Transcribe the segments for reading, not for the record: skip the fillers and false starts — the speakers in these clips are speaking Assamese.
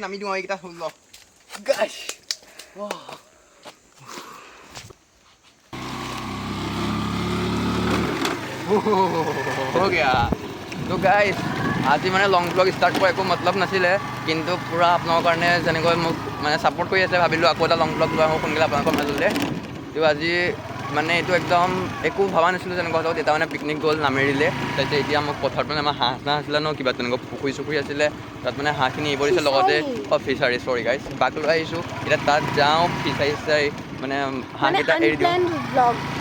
নামি দিওঁ এইকেইটা হ'ল গাইছ हो गया तो गाइस আজি মানে লং ব্লগ ষ্টাৰ্ট কৰা একো মতলব নাছিলে কিন্তু পুৰা আপোনালোকৰ কাৰণে যেনেকৈ মোক মানে ছাপোৰ্ট কৰি আছে ভাবিলোঁ আকৌ এটা লং ব্লগ লৈ আহোঁ সোনকালে আপোনালোকৰ মাজলৈ তো আজি মানে এইটো একদম একো ভবা নাছিলোঁ যেনেকুৱা হ'লেও তেতিয়া মানে পিকনিক গ'ল নামেৰিলে তাৰপিছত এতিয়া মোক পথাৰত মানে আমাৰ হাঁহ আছিলে ন কিবা তেনেকুৱা পুখুৰী চুখুৰী আছিলে তাত মানে হাঁহখিনি এৰিব দিছে লগতে ফিচাৰী চৰি গাইছ বাক লৈ আহিছোঁ এতিয়া তাত যাওঁ ফিচাৰী মানে হাঁহকেইটা এৰি দিওঁ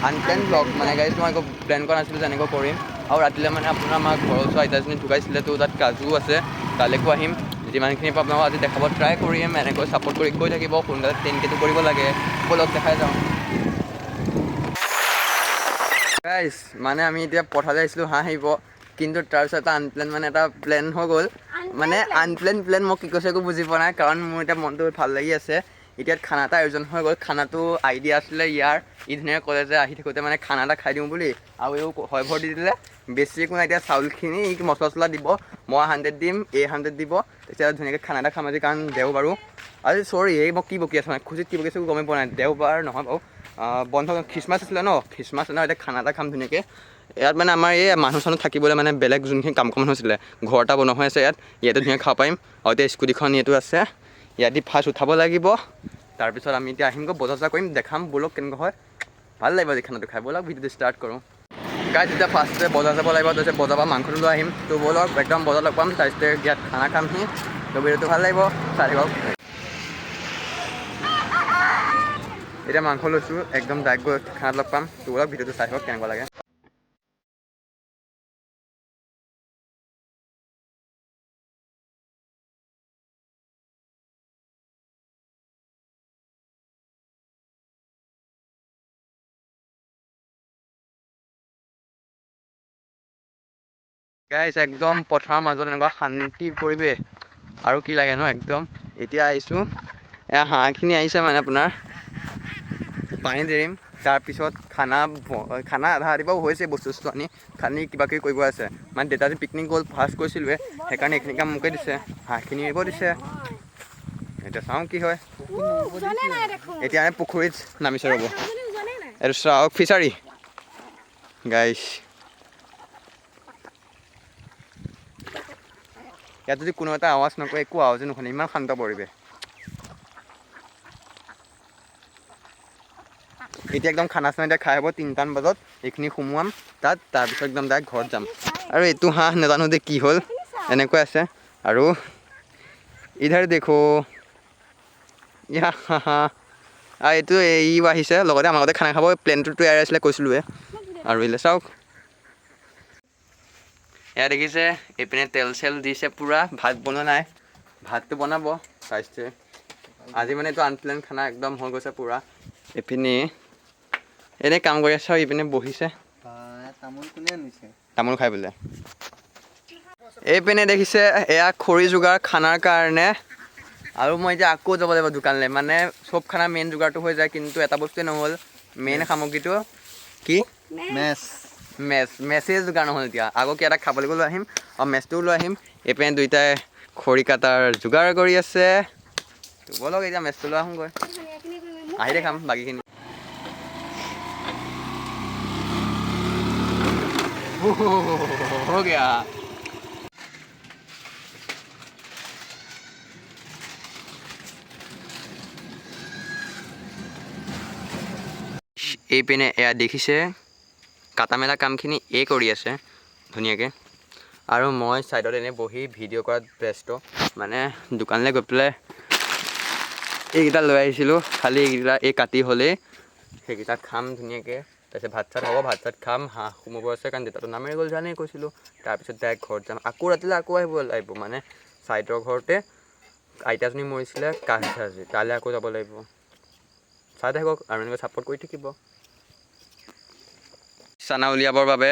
আনপ্লেন ব্লগ মানে গাইছ মই একো প্লেন কৰা নাছিলোঁ যে এনেকৈ কৰিম আৰু ৰাতিলৈ মানে আপোনাৰ আমাৰ ঘৰৰ ওচৰ আইতাজনী ঢুকাইছিলে তো তাত কাজু আছে তালৈকো আহিম যিমানখিনি পাব আপোনালোকক আজি দেখাব ট্ৰাই কৰিম এনেকৈ ছাপোৰ্ট কৰি গৈ থাকিব সোনকালে 10K কৰিব লাগে বলক দেখাই যাওঁ গাইছ মানে আমি এতিয়া পথাৰলৈ আহিছিলোঁ হাঁহ আহিব কিন্তু তাৰপিছত এটা আনপ্লেন মানে এটা প্লেন হৈ গ'ল মানে আনপ্লেন মই কি কৈছোঁ একো বুজি পোৱা নাই কাৰণ মোৰ এতিয়া মনটো ভাল লাগি আছে এতিয়া খানা এটা আয়োজন হৈ গ'ল খানাটো আইডিয়া আছিলে ইয়াৰ ই ধুনীয়াকৈ ক'লে যে আহি থাকোঁতে মানে খানা এটা খাই দিওঁ বুলি আৰু এই হয় ভৰ দি দিলে বেছি একো নাই এতিয়া চাউলখিনি মছলা চছলা দিব মই 100 দিম 100 দিব তেতিয়া ধুনীয়াকৈ খানা এটা খাম আজি কাৰণ দেওবাৰো আজি চৰি এই মই কি বকি আছোঁ মানে খুচিত কি বকি আছোঁ গমেই পোৱা নাই দেওবাৰ নহয় বাৰু বন্ধ খ্ৰীষ্টমাছ আছিলে ন খ্ৰীষ্টমাছ নহয় এতিয়া খানা এটা খাম ধুনীয়াকৈ ইয়াত মানে আমাৰ এই মানুহ চানুহ থাকিবলৈ মানে বেলেগ যোনখিনি কাম মানুহ আছিলে ঘৰ এটা বনোৱা হৈ আছে ইয়াতে ধুনীয়াকৈ খাব পাৰিম আৰু এতিয়া স্কুটিখন ইয়াতো আছে ইয়াত দি ফাৰ্ষ্ট উঠাব লাগিব তাৰপিছত আমি এতিয়া আহিমগৈ বজাৰ চজাৰ কৰিম দেখাম ব'লক কেনেকুৱা হয় ভাল লাগিব আজি খানাটো খাই ব'লক ভিডিঅ'টো ষ্টাৰ্ট কৰোঁ গাইছ এতিয়া ফাৰ্ষ্টে বজাৰ যাব লাগিব তাৰপিছত বজাৰৰ পৰা মাংসটো লৈ আহিম তো ব'লক একদম বজাৰ লগ পাম তাৰপিছতে ইয়াত খানা খামহি তো ভিডিঅ'টো ভাল লাগিব চাই থাকক এতিয়া মাংস লৈছোঁ একদম ডাইৰেক্ট গৈ খানাত লগ পাম তো ব'লক ভিডিঅ'টো চাই থাকক কেনেকুৱা লাগে গাইছ একদম পথাৰৰ মাজত এনেকুৱা শান্তি পৰিৱেশ আৰু কি লাগে ন একদম এতিয়া আহিছোঁ এয়া হাঁহখিনি আহিছে মানে আপোনাৰ পানী দিম তাৰপিছত খানা আধা ৰাতিপুৱাও হৈছে বস্তু চস্তু আনি খানি কিবা কিবি কৰিব আছে মানে দেউতা আজি পিকনিক গ'ল ফাৰ্ষ্ট কৈছিলোঁৱে সেইকাৰণে এইখিনি কাম মোকে দিছে হাঁহখিনি এৰিব দিছে এতিয়া চাওঁ কি হয় এতিয়া আমি পুখুৰীত নামিছে ৰ'ব এইটো চাওক ফিচাৰী গাইছ ইয়াত যদি কোনো এটা আৱাজ নকৰে একো আৱাজে নুশুনে ইমান শান্ত পৰিৱেশ এতিয়া একদম খানা চানা এতিয়া খাই হ'ব 3টামান বজাত এইখিনি সোমোৱাম তাত তাৰপিছত একদম ডাইৰেক্ট ঘৰত যাম আৰু এইটো হাঁহ নাজানো যে কি হ'ল এনেকৈ আছে আৰু ইধাৰ দেখো ইয়া হাঁহ আৰু এইটো ই আহিছে লগতে আমাৰ লগতে খানা খাব প্লেনটো তৈয়াৰ আছিলে কৈছিলোঁৱে আৰু এইলে চাওক এয়া দেখিছে এইপিনে তেল চেল দিছে পূৰা ভাত বনোৱা নাই ভাতটো বনাব চাইছে আজি মানে এইটো আনপ্লেন খানা একদম হৈ গৈছে পূৰা এইপিনে এনেই কাম কৰি আছে আৰু ইপিনে বহিছে তামোল খাই বোলে এইপিনে দেখিছে এয়া খৰি যোগাৰ খানাৰ কাৰণে আৰু মই এতিয়া আকৌ যাব লাগিব দোকানলৈ মানে চব খানা মেইন যোগাৰটো হৈ যায় কিন্তু এটা বস্তুৱে নহ'ল মেইন সামগ্ৰীটো কি মেছেজ যোগাৰ নহ'ল এতিয়া আকৌ কি এটা খাবলৈকো লৈ আহিম আৰু মেচটোও লৈ আহিম এইপিনে দুইটাই খৰি কাটাৰ যোগাৰ কৰি আছে ব'লক এতিয়া মেচটো লৈ আহোঁগৈ আহি দেখাম বাকীখিনি हो गया এইপিনে এয়া দেখিছে কাটা মেলা কামখিনি কৰি আছে ধুনীয়াকৈ আৰু মই ছাইডত এনেই বহি ভিডিঅ' কৰাত ব্যস্ত মানে দোকানলৈ গৈ পেলাই এইকেইটা লৈ আহিছিলোঁ খালি এইকেইটা কাটি হ'লেই সেইকেইটা খাম ধুনীয়াকৈ তাৰপিছত ভাত চাত হ'ব ভাত চাত খাম হাঁহ সোমাব আছে কাৰণ দেউতাটো নামেৰি গ'ল জানেই কৈছিলোঁ তাৰপিছত ডাইৰেক্ট ঘৰত যাম আকৌ ৰাতিলৈ আকৌ আহিব লাগিব মানে ছাইডৰ ঘৰতে আইতাজনী মৰিছিলে কাজ আজি তালৈ আকৌ যাব লাগিব চাই থাকক আৰু এনেকৈ ছাপোৰ্ট কৰি থাকিব চানা উলিয়াবৰ বাবে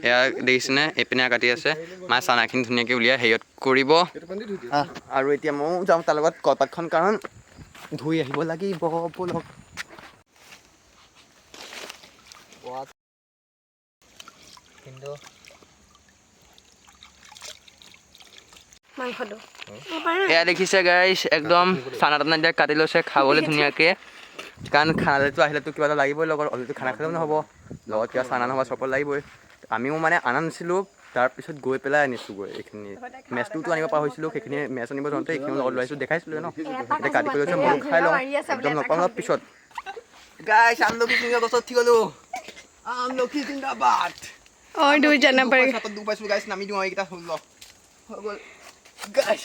এয়া দেখিছেনে এইপিনে কাটি আছে মানে চানাখিনি ধুনীয়াকৈ উলিয়াই হেৰিয়ত কৰিব আৰু এতিয়া ময়ো যাওঁ তাৰ লগত কলপাতখন কাৰণ ধুই আহিব লাগিব ব'লক কিন্তু মাংসটো এয়া দেখিছে গাইছ একদম চানা টানা এতিয়া কাটি লৈছে খাবলৈ ধুনীয়াকৈ কাৰণ খালেতো আহিলেতো কিবা এটা লাগিবই লগত অলৰেডি খানা খালেও নহ'ব লগত কিবা চানা নহ'ব চবত লাগিবই আমিও মানে অনা নাছিলোঁ তাৰপিছত গৈ পেলাই আনিছোঁগৈ এইখিনি মেচটোতো আনিব পাহৰিছিলোঁ সেইখিনি মেচ আনিব যাওঁতে এইখিনি লগত ওলাইছোঁ দেখাইছিলোঁ ন এতিয়া কাটি কৰি লৈছে ময়ো খাই লওঁ একদম নকওঁ অলপ পিছত গাইছ আমলখি চিঙা গছত উঠি গ'লোঁ আমলখি জিন্দাবাদ और दूर जाना पड़ेगा দুখ পাইছোঁ গাইছ নামি দিওঁ এইকেইটা হৈ গ'ল গাইছ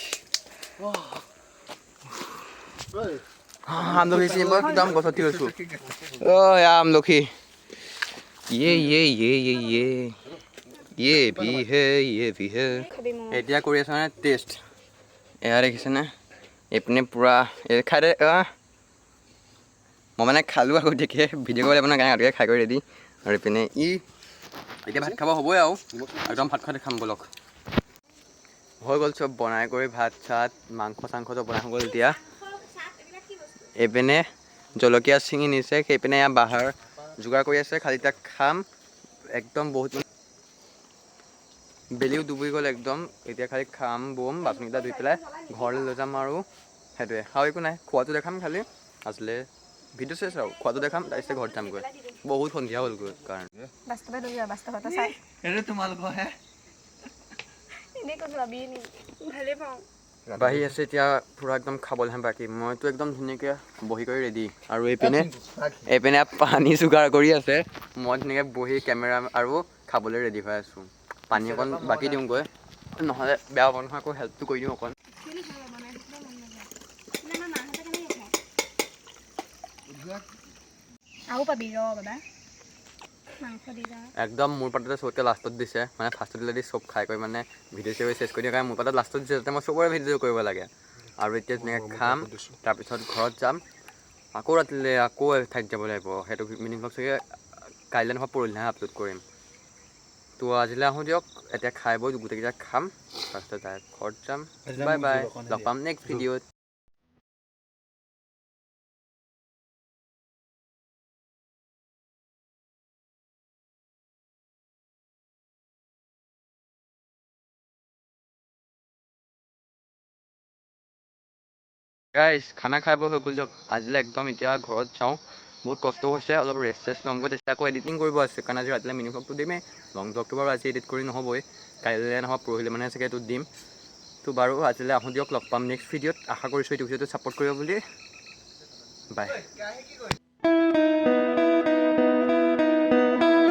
আমলখি চিঙিব একদম গছত উঠি গৈছোঁ অ' এয়া আমলখি ये भी है এতিয়া কৰি আছোঁ মানে টেষ্ট এয়া দেখিছেনে এইপিনে পূৰা এই খাই দে মই মানে খালোঁ আকৌ দেখি ভিডিঅ' কৰিব লাগিব নহয় কাৰণে আগতে খাই কৰি ৰেডি আৰু এইপিনে এতিয়া ভাত খাব হ'বই আৰু একদম ভাত খোৱাতে খাম ব'লক হৈ গ'ল চব বনাই কৰি ভাত চাত মাংস চাংস চব বনাই হৈ গ'ল এতিয়া এইপিনে জলকীয়া ছিঙি নিছে সেইপিনে এয়া বাঁহৰ যোগাৰ কৰি আছে খালি তাক খাম একদম বহুত বেলিও ডুবি গ'ল একদম এতিয়া খালি খাম বম বাচনকেইটা ধুই পেলাই ঘৰলৈ লৈ যাম আৰু সেইটোৱে আৰু একো নাই খোৱাটো দেখাম খালি আছিলে ভিডিঅ' চেছ আৰু খোৱাটো দেখাম তাৰপিছত ঘৰত যামগৈ বহুত সন্ধিয়া হ'লগৈ কাৰণে এইটো তোমালোকৰহে বাঢ়ি আছে এতিয়া পূৰা একদম খাবলৈহে বাকী মইতো একদম ধুনীয়াকৈ বহি কৰি ৰেডি আৰু এইপিনে পানী যোগাৰ কৰি আছে মই ধুনীয়াকৈ বহি কেমেৰা আৰু খাবলৈ ৰেডি হৈ আছোঁ পানী অকণ বাকী দিওঁগৈ নহ'লে বেয়া হ'ব নহয় আকৌ হেল্পটো কৰি দিওঁ অকণ একদম মোৰ পাততে চবতকৈ লাষ্টত দিছে মানে ফাৰ্ষ্টত দিলে দি চব খাই কৰি মানে ভিডিঅ' চিডিঅ' চেছ কৰি দিয়ে কাৰণে মোৰ পাতত লাষ্টত দিছে যাতে মই চবৰে ভিডিঅ' কৰিব লাগে আৰু এতিয়া ধুনীয়াকৈ খাম তাৰপিছত ঘৰত যাম আকৌ ৰাতিলৈ আকৌ ঠাইত যাব লাগিব সেইটো মিনি ব্লগ চাগে কাইলৈ নহয় পৰহিলৈহে আপলোড কৰিম তো আজিলৈ আহোঁ দিয়ক এতিয়া খাই বৈ গোটেইকেইটা খাম তাৰপিছত ঘৰত যাম বাই বাই লগ পাম নেক্সট ভিডিঅ'ত গাইজ খানা খাই বৈ হৈ গ'ল দিয়ক আজিলৈ একদম এতিয়া ঘৰত যাওঁ বহুত কষ্ট হৈছে অলপ ৰেষ্ট চেষ্ট ল'মগৈ তেতিয়া আকৌ এডিটিং কৰিব আছে কাৰণ আজি ৰাতিলৈ মিনি ব্লগটো দিমেই লং ব্লগটো বাৰু আজি এডিট কৰি নহ'বই কাইলৈ নহয় পৰহিলৈ মানে চাগে এইটো দিম তো বাৰু আজিলৈ আহোঁ দিয়ক লগ পাম নেক্সট ভিডিঅ'ত আশা কৰিছোঁ এইটো ভিডিঅ'টো ছাপোৰ্ট কৰিব বুলি বাই